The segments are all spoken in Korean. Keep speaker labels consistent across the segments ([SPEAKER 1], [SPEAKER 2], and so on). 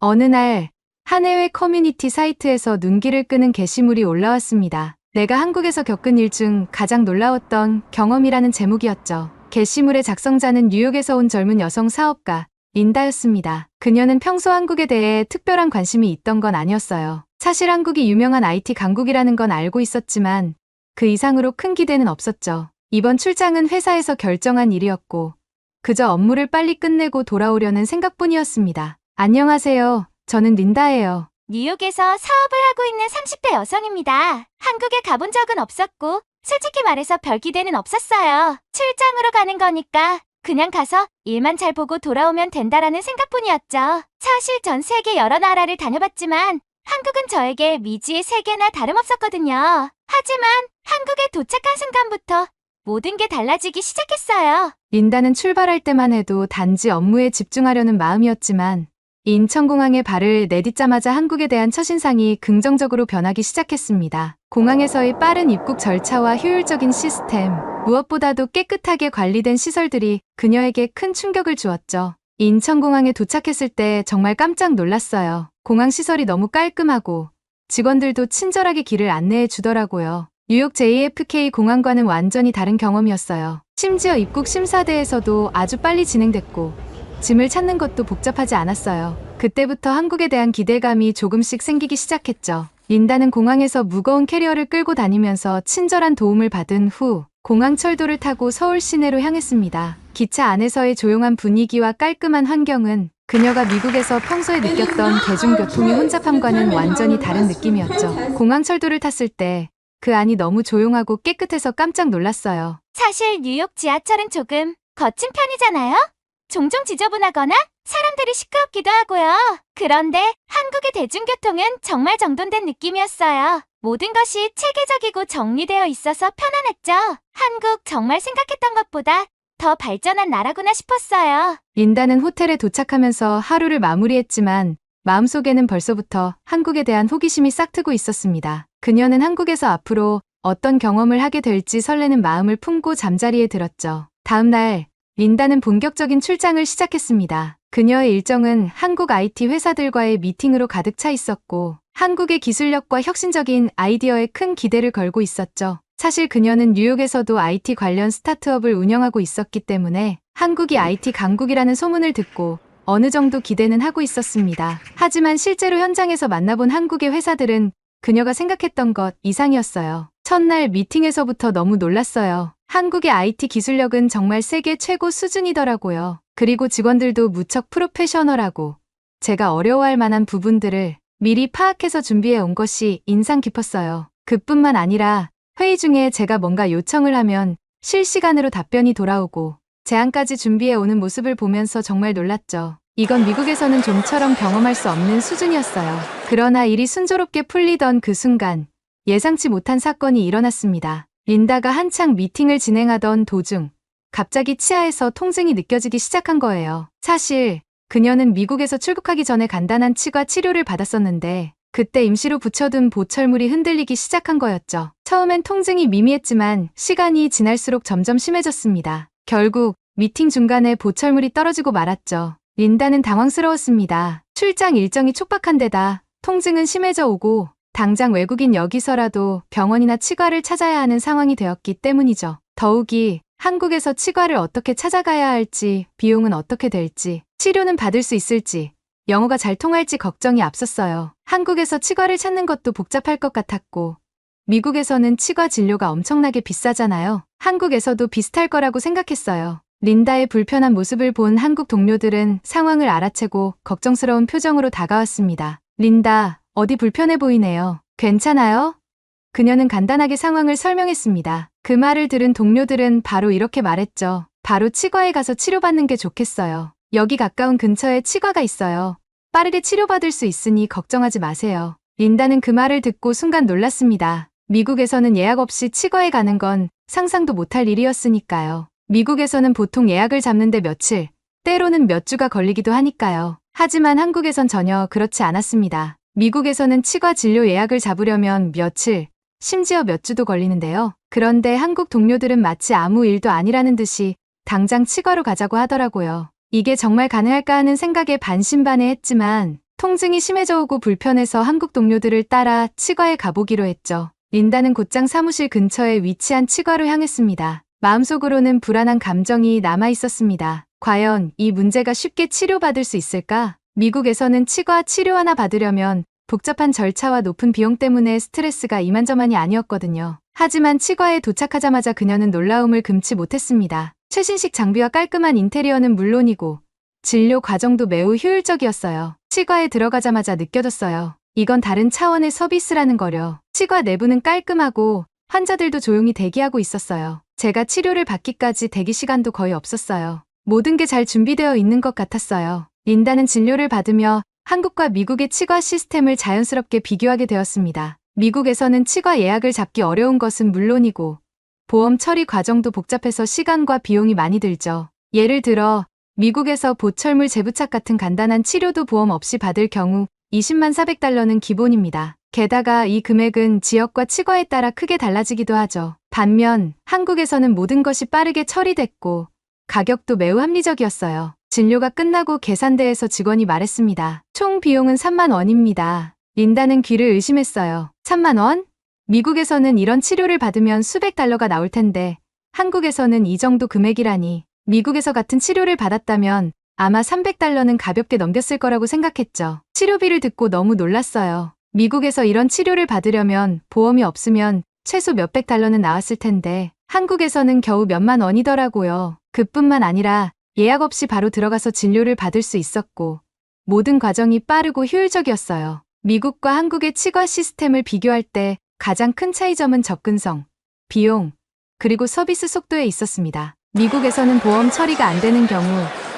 [SPEAKER 1] 어느 날 한 해외 커뮤니티 사이트에서 눈길을 끄는 게시물이 올라왔습니다. 내가 한국에서 겪은 일 중 가장 놀라웠던 경험이라는 제목이었죠. 게시물의 작성자는 뉴욕에서 온 젊은 여성 사업가 린다였습니다. 그녀는 평소 한국에 대해 특별한 관심이 있던 건 아니었어요. 사실 한국이 유명한 IT 강국이라는 건 알고 있었지만 그 이상으로 큰 기대는 없었죠. 이번 출장은 회사에서 결정한 일이었고 그저 업무를 빨리 끝내고 돌아오려는 생각뿐이었습니다. 안녕하세요. 저는 린다예요.
[SPEAKER 2] 뉴욕에서 사업을 하고 있는 30대 여성입니다. 한국에 가본 적은 없었고 솔직히 말해서 별 기대는 없었어요. 출장으로 가는 거니까 그냥 가서 일만 잘 보고 돌아오면 된다라는 생각뿐이었죠. 사실 전 세계 여러 나라를 다녀봤지만 한국은 저에게 미지의 세계나 다름없었거든요. 하지만 한국에 도착한 순간부터 모든 게 달라지기 시작했어요.
[SPEAKER 1] 린다는 출발할 때만 해도 단지 업무에 집중하려는 마음이었지만 인천공항에 발을 내딛자마자 한국에 대한 첫인상이 긍정적으로 변하기 시작했습니다. 공항에서의 빠른 입국 절차와 효율적인 시스템, 무엇보다도 깨끗하게 관리된 시설들이 그녀에게 큰 충격을 주었죠. 인천공항에 도착했을 때 정말 깜짝 놀랐어요. 공항 시설이 너무 깔끔하고 직원들도 친절하게 길을 안내해 주더라고요. 뉴욕 JFK 공항과는 완전히 다른 경험이었어요. 심지어 입국 심사대에서도 아주 빨리 진행됐고 짐을 찾는 것도 복잡하지 않았어요. 그때부터 한국에 대한 기대감이 조금씩 생기기 시작했죠. 린다는 공항에서 무거운 캐리어를 끌고 다니면서 친절한 도움을 받은 후 공항철도를 타고 서울 시내로 향했습니다. 기차 안에서의 조용한 분위기와 깔끔한 환경은 그녀가 미국에서 평소에 느꼈던 대중교통의 혼잡함과는 완전히 다른 느낌이었죠. 공항철도를 탔을 때 그 안이 너무 조용하고 깨끗해서 깜짝 놀랐어요.
[SPEAKER 2] 사실 뉴욕 지하철은 조금 거친 편이잖아요? 종종 지저분하거나 사람들이 시끄럽기도 하고요. 그런데 한국의 대중교통은 정말 정돈된 느낌이었어요. 모든 것이 체계적이고 정리되어 있어서 편안했죠. 한국 정말 생각했던 것보다 더 발전한 나라구나 싶었어요.
[SPEAKER 1] 린다는 호텔에 도착하면서 하루를 마무리했지만 마음속에는 벌써부터 한국에 대한 호기심이 싹트고 있었습니다. 그녀는 한국에서 앞으로 어떤 경험을 하게 될지 설레는 마음을 품고 잠자리에 들었죠. 다음 날 린다는 본격적인 출장을 시작했습니다. 그녀의 일정은 한국 IT 회사들과의 미팅으로 가득 차 있었고 한국의 기술력과 혁신적인 아이디어에 큰 기대를 걸고 있었죠. 사실 그녀는 뉴욕에서도 IT 관련 스타트업을 운영하고 있었기 때문에 한국이 IT 강국이라는 소문을 듣고 어느 정도 기대는 하고 있었습니다. 하지만 실제로 현장에서 만나본 한국의 회사들은 그녀가 생각했던 것 이상이었어요. 첫날 미팅에서부터 너무 놀랐어요. 한국의 IT 기술력은 정말 세계 최고 수준이더라고요. 그리고 직원들도 무척 프로페셔널하고 제가 어려워할 만한 부분들을 미리 파악해서 준비해 온 것이 인상 깊었어요. 그뿐만 아니라 회의 중에 제가 뭔가 요청을 하면 실시간으로 답변이 돌아오고 제안까지 준비해 오는 모습을 보면서 정말 놀랐죠. 이건 미국에서는 좀처럼 경험할 수 없는 수준이었어요. 그러나 일이 순조롭게 풀리던 그 순간 예상치 못한 사건이 일어났습니다. 린다가 한창 미팅을 진행하던 도중 갑자기 치아에서 통증이 느껴지기 시작한 거예요. 사실 그녀는 미국에서 출국하기 전에 간단한 치과 치료를 받았었는데 그때 임시로 붙여둔 보철물이 흔들리기 시작한 거였죠. 처음엔 통증이 미미했지만 시간이 지날수록 점점 심해졌습니다. 결국 미팅 중간에 보철물이 떨어지고 말았죠. 린다는 당황스러웠습니다. 출장 일정이 촉박한 데다 통증은 심해져 오고 당장 외국인 여기서라도 병원이나 치과를 찾아야 하는 상황이 되었기 때문이죠. 더욱이 한국에서 치과를 어떻게 찾아가야 할지, 비용은 어떻게 될지, 치료는 받을 수 있을지, 영어가 잘 통할지 걱정이 앞섰어요. 한국에서 치과를 찾는 것도 복잡할 것 같았고 미국에서는 치과 진료가 엄청나게 비싸잖아요. 한국에서도 비슷할 거라고 생각했어요. 린다의 불편한 모습을 본 한국 동료들은 상황을 알아채고 걱정스러운 표정으로 다가왔습니다. 린다, 어디 불편해 보이네요. 괜찮아요? 그녀는 간단하게 상황을 설명했습니다. 그 말을 들은 동료들은 바로 이렇게 말했죠. 바로 치과에 가서 치료받는 게 좋겠어요. 여기 가까운 근처에 치과가 있어요. 빠르게 치료받을 수 있으니 걱정하지 마세요. 린다는 그 말을 듣고 순간 놀랐습니다. 미국에서는 예약 없이 치과에 가는 건 상상도 못할 일이었으니까요. 미국에서는 보통 예약을 잡는데 며칠, 때로는 몇 주가 걸리기도 하니까요. 하지만 한국에선 전혀 그렇지 않았습니다. 미국에서는 치과 진료 예약을 잡으려면 며칠, 심지어 몇 주도 걸리는데요. 그런데 한국 동료들은 마치 아무 일도 아니라는 듯이 당장 치과로 가자고 하더라고요. 이게 정말 가능할까 하는 생각에 반신반의했지만 통증이 심해져 오고 불편해서 한국 동료들을 따라 치과에 가보기로 했죠. 린다는 곧장 사무실 근처에 위치한 치과로 향했습니다. 마음속으로는 불안한 감정이 남아 있었습니다. 과연 이 문제가 쉽게 치료받을 수 있을까? 미국에서는 치과 치료 하나 받으려면 복잡한 절차와 높은 비용 때문에 스트레스가 이만저만이 아니었거든요. 하지만 치과에 도착하자마자 그녀는 놀라움을 금치 못했습니다. 최신식 장비와 깔끔한 인테리어는 물론이고 진료 과정도 매우 효율적이었어요. 치과에 들어가자마자 느껴졌어요. 이건 다른 차원의 서비스라는 거려. 치과 내부는 깔끔하고 환자들도 조용히 대기하고 있었어요. 제가 치료를 받기까지 대기 시간도 거의 없었어요. 모든 게 잘 준비되어 있는 것 같았어요. 린다는 진료를 받으며 한국과 미국의 치과 시스템을 자연스럽게 비교하게 되었습니다. 미국에서는 치과 예약을 잡기 어려운 것은 물론이고 보험 처리 과정도 복잡해서 시간과 비용이 많이 들죠. 예를 들어 미국에서 보철물 재부착 같은 간단한 치료도 보험 없이 받을 경우 20만 400달러는 기본입니다. 게다가 이 금액은 지역과 치과에 따라 크게 달라지기도 하죠. 반면 한국에서는 모든 것이 빠르게 처리됐고 가격도 매우 합리적이었어요. 진료가 끝나고 계산대에서 직원이 말했습니다. 총 비용은 3만 원입니다. 린다는 귀를 의심했어요. 3만 원? 미국에서는 이런 치료를 받으면 수백 달러가 나올 텐데 한국에서는 이 정도 금액이라니. 미국에서 같은 치료를 받았다면 아마 300달러는 가볍게 넘겼을 거라고 생각했죠. 치료비를 듣고 너무 놀랐어요. 미국에서 이런 치료를 받으려면 보험이 없으면 최소 몇백 달러는 나왔을 텐데 한국에서는 겨우 몇만 원이더라고요. 그뿐만 아니라 예약 없이 바로 들어가서 진료를 받을 수 있었고 모든 과정이 빠르고 효율적이었어요. 미국과 한국의 치과 시스템을 비교할 때 가장 큰 차이점은 접근성, 비용, 그리고 서비스 속도에 있었습니다. 미국에서는 보험 처리가 안 되는 경우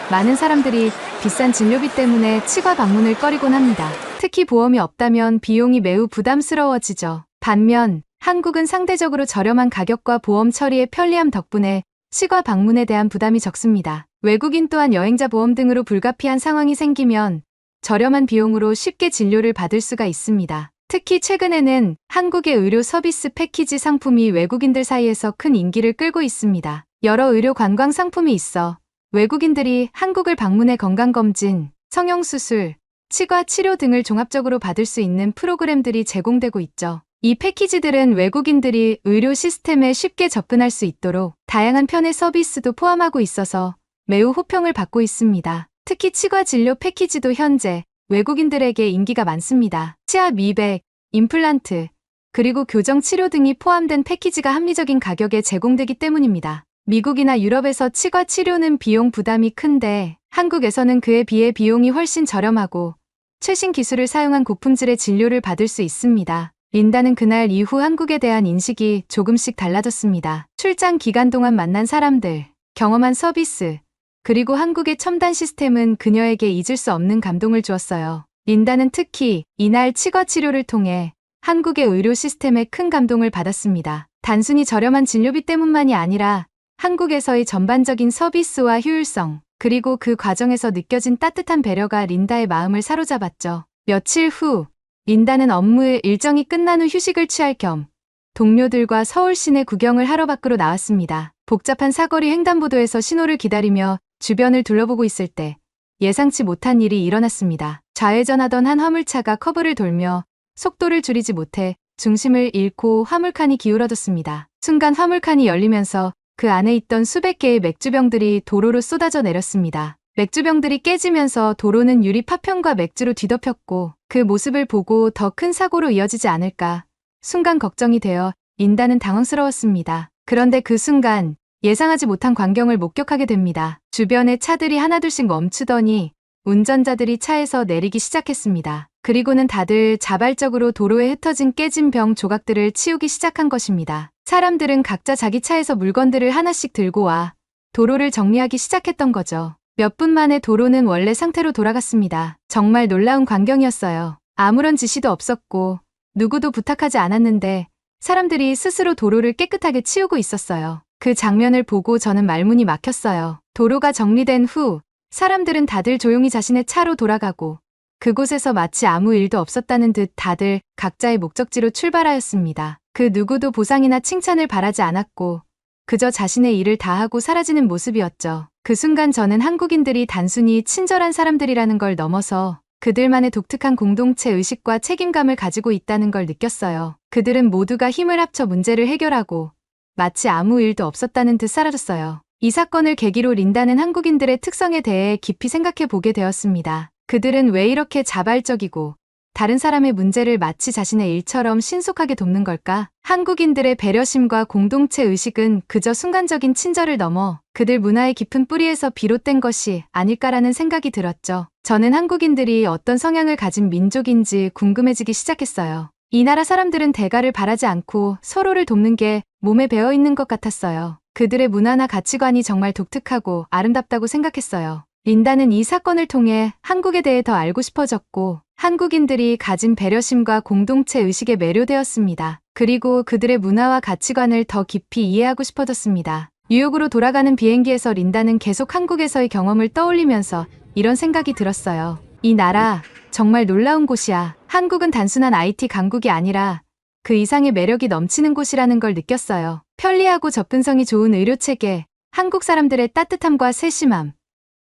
[SPEAKER 1] 많은 사람들이 비싼 진료비 때문에 치과 방문을 꺼리곤 합니다. 특히 보험이 없다면 비용이 매우 부담스러워지죠. 반면 한국은 상대적으로 저렴한 가격과 보험 처리의 편리함 덕분에 치과 방문에 대한 부담이 적습니다. 외국인 또한 여행자 보험 등으로 불가피한 상황이 생기면 저렴한 비용으로 쉽게 진료를 받을 수가 있습니다. 특히 최근에는 한국의 의료 서비스 패키지 상품이 외국인들 사이에서 큰 인기를 끌고 있습니다. 여러 의료 관광 상품이 있어 외국인들이 한국을 방문해 건강검진, 성형수술, 치과 치료 등을 종합적으로 받을 수 있는 프로그램들이 제공되고 있죠. 이 패키지들은 외국인들이 의료 시스템에 쉽게 접근할 수 있도록 다양한 편의 서비스도 포함하고 있어서 매우 호평을 받고 있습니다. 특히 치과 진료 패키지도 현재 외국인들에게 인기가 많습니다. 치아 미백, 임플란트, 그리고 교정 치료 등이 포함된 패키지가 합리적인 가격에 제공되기 때문입니다. 미국이나 유럽에서 치과 치료는 비용 부담이 큰데 한국에서는 그에 비해 비용이 훨씬 저렴하고 최신 기술을 사용한 고품질의 진료를 받을 수 있습니다. 린다는 그날 이후 한국에 대한 인식이 조금씩 달라졌습니다. 출장 기간 동안 만난 사람들, 경험한 서비스, 그리고 한국의 첨단 시스템은 그녀에게 잊을 수 없는 감동을 주었어요. 린다는 특히 이날 치과 치료를 통해 한국의 의료 시스템에 큰 감동을 받았습니다. 단순히 저렴한 진료비 때문만이 아니라 한국에서의 전반적인 서비스와 효율성, 그리고 그 과정에서 느껴진 따뜻한 배려가 린다의 마음을 사로잡았죠. 며칠 후, 린다는 업무 일정이 끝난 후 휴식을 취할 겸 동료들과 서울 시내 구경을 하러 밖으로 나왔습니다. 복잡한 사거리 횡단보도에서 신호를 기다리며 주변을 둘러보고 있을 때 예상치 못한 일이 일어났습니다. 좌회전하던 한 화물차가 커브를 돌며 속도를 줄이지 못해 중심을 잃고 화물칸이 기울어졌습니다. 순간 화물칸이 열리면서 그 안에 있던 수백 개의 맥주병들이 도로로 쏟아져 내렸습니다. 맥주병들이 깨지면서 도로는 유리 파편과 맥주로 뒤덮였고 그 모습을 보고 더 큰 사고로 이어지지 않을까 순간 걱정이 되어 린다는 당황스러웠습니다. 그런데 그 순간 예상하지 못한 광경을 목격하게 됩니다. 주변의 차들이 하나둘씩 멈추더니 운전자들이 차에서 내리기 시작했습니다. 그리고는 다들 자발적으로 도로에 흩어진 깨진 병 조각들을 치우기 시작한 것입니다. 사람들은 각자 자기 차에서 물건들을 하나씩 들고 와 도로를 정리하기 시작했던 거죠. 몇 분 만에 도로는 원래 상태로 돌아갔습니다. 정말 놀라운 광경이었어요. 아무런 지시도 없었고 누구도 부탁하지 않았는데 사람들이 스스로 도로를 깨끗하게 치우고 있었어요. 그 장면을 보고 저는 말문이 막혔어요. 도로가 정리된 후 사람들은 다들 조용히 자신의 차로 돌아가고 그곳에서 마치 아무 일도 없었다는 듯 다들 각자의 목적지로 출발하였습니다. 그 누구도 보상이나 칭찬을 바라지 않았고 그저 자신의 일을 다하고 사라지는 모습이었죠. 그 순간 저는 한국인들이 단순히 친절한 사람들이라는 걸 넘어서 그들만의 독특한 공동체 의식과 책임감을 가지고 있다는 걸 느꼈어요. 그들은 모두가 힘을 합쳐 문제를 해결하고 마치 아무 일도 없었다는 듯 사라졌어요. 이 사건을 계기로 린다는 한국인들의 특성에 대해 깊이 생각해 보게 되었습니다. 그들은 왜 이렇게 자발적이고 다른 사람의 문제를 마치 자신의 일처럼 신속하게 돕는 걸까? 한국인들의 배려심과 공동체 의식은 그저 순간적인 친절을 넘어 그들 문화의 깊은 뿌리에서 비롯된 것이 아닐까라는 생각이 들었죠. 저는 한국인들이 어떤 성향을 가진 민족인지 궁금해지기 시작했어요. 이 나라 사람들은 대가를 바라지 않고 서로를 돕는 게 몸에 배어 있는 것 같았어요. 그들의 문화나 가치관이 정말 독특하고 아름답다고 생각했어요. 린다는 이 사건을 통해 한국에 대해 더 알고 싶어졌고 한국인들이 가진 배려심과 공동체 의식에 매료되었습니다. 그리고 그들의 문화와 가치관을 더 깊이 이해하고 싶어졌습니다. 뉴욕으로 돌아가는 비행기에서 린다는 계속 한국에서의 경험을 떠올리면서 이런 생각이 들었어요. 이 나라 정말 놀라운 곳이야. 한국은 단순한 IT 강국이 아니라 그 이상의 매력이 넘치는 곳이라는 걸 느꼈어요. 편리하고 접근성이 좋은 의료체계, 한국 사람들의 따뜻함과 세심함,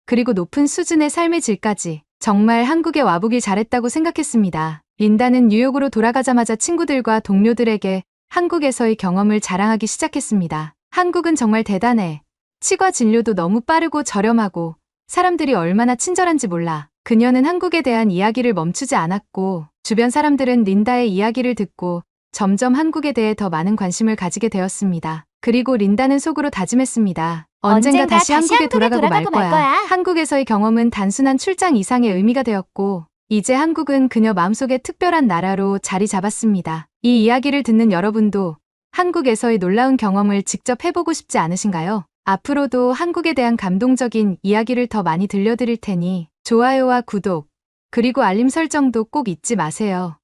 [SPEAKER 1] 그리고 높은 수준의 삶의 질까지 정말 한국에 와보길 잘했다고 생각했습니다. 린다는 뉴욕으로 돌아가자마자 친구들과 동료들에게 한국에서의 경험을 자랑하기 시작했습니다. 한국은 정말 대단해. 치과 진료도 너무 빠르고 저렴하고 사람들이 얼마나 친절한지 몰라. 그녀는 한국에 대한 이야기를 멈추지 않았고 주변 사람들은 린다의 이야기를 듣고 점점 한국에 대해 더 많은 관심을 가지게 되었습니다. 그리고 린다는 속으로 다짐했습니다. 언젠가 다시 한국에 돌아가고 말 거야. 한국에서의 경험은 단순한 출장 이상의 의미가 되었고 이제 한국은 그녀 마음속에 특별한 나라로 자리 잡았습니다. 이 이야기를 듣는 여러분도 한국에서의 놀라운 경험을 직접 해보고 싶지 않으신가요? 앞으로도 한국에 대한 감동적인 이야기를 더 많이 들려드릴 테니 좋아요와 구독, 그리고 알림 설정도 꼭 잊지 마세요.